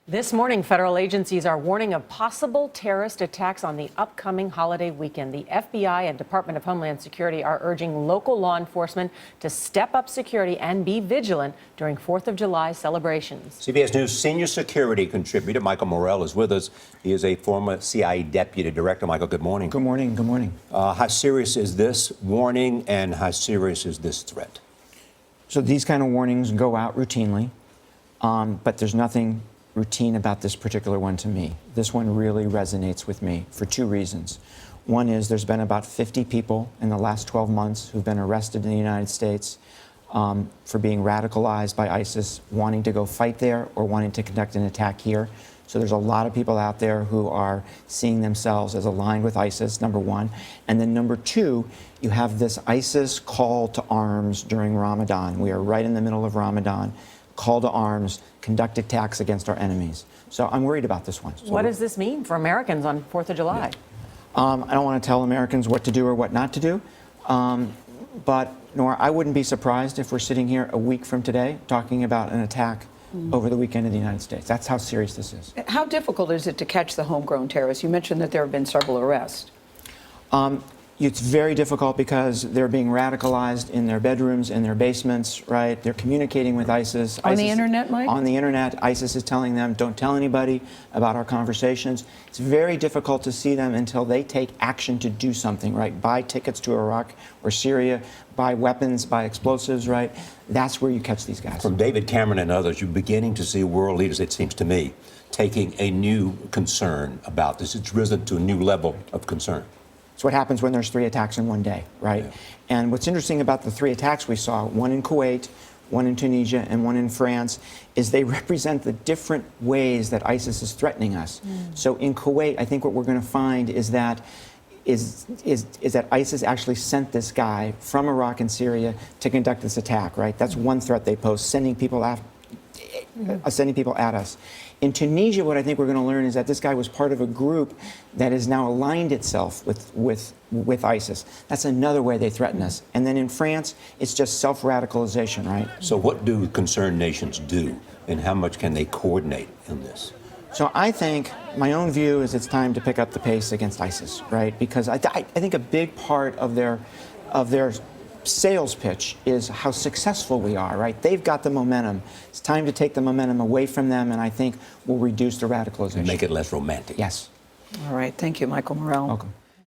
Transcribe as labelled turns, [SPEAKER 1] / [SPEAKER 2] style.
[SPEAKER 1] This morning, federal agencies are warning of possible terrorist attacks on the upcoming holiday weekend. The FBI and Department of Homeland Security are urging local law enforcement to step up security and be vigilant during 4th of July celebrations.
[SPEAKER 2] CBS News senior security contributor Michael Morell is with us. He is a former CIA deputy director. Michael, good morning.
[SPEAKER 3] Good morning. Good morning.
[SPEAKER 2] How serious is this warning, and how serious is this threat?
[SPEAKER 3] So these kind of warnings go out routinely, but there's nothing routine about this particular one to me. This one really resonates with me for two reasons. One is there's been about 50 people in the last 12 months who've been arrested in the United States for being radicalized by ISIS, wanting to go fight there or wanting to conduct an attack here. So there's a lot of people out there who are seeing themselves as aligned with ISIS, number one. And then number two, you have this ISIS call to arms during Ramadan. We are right in the middle of Ramadan. Call to arms, conduct attacks against our enemies. So I'm worried about this one. So
[SPEAKER 1] what does this mean for Americans on 4th of July?
[SPEAKER 3] I don't want to tell Americans what to do or what not to do, but Nora, I wouldn't be surprised if we're sitting here a week from today talking about an attack over the weekend in the United States. That's how serious this is.
[SPEAKER 4] How difficult is it to catch the homegrown terrorists? You mentioned that there have been several arrests.
[SPEAKER 3] It's very difficult because they're being radicalized in their bedrooms, in their basements, right? They're communicating with ISIS.
[SPEAKER 4] On the internet, Mike?
[SPEAKER 3] On the internet. ISIS is telling them, don't tell anybody about our conversations. It's very difficult to see them until they take action to do something, right? Buy tickets to Iraq or Syria, buy weapons, buy explosives, right? That's where you catch these guys.
[SPEAKER 2] From David Cameron and others, you're beginning to see world leaders, it seems to me, taking a new concern about this. It's risen to a new level of concern.
[SPEAKER 3] It's what happens when there's 3 attacks in one day, right? Yeah. And what's interesting about the 3 attacks we saw, one in Kuwait, one in Tunisia, and one in France, is they represent the different ways that ISIS is threatening us. So in Kuwait, I think what we're going to find is that that ISIS actually sent this guy from Iraq and Syria to conduct this attack, right? That's one threat they pose, sending people at us. In Tunisia, what I think we're going to learn is that this guy was part of a group that has now aligned itself with ISIS. That's another way they threaten us. And then in France, it's just self-radicalization, right?
[SPEAKER 2] So what do concerned nations do, and how much can they coordinate in this?
[SPEAKER 3] So I think my own view is it's time to pick up the pace against ISIS, right? Because I think a big part of their sales pitch is how successful we are, right? They've got the momentum. It's time to take the momentum away from them, and I think we'll reduce the radicalization.
[SPEAKER 2] Make it less romantic.
[SPEAKER 3] Yes.
[SPEAKER 4] All right. Thank you, Michael Morell.
[SPEAKER 3] Welcome.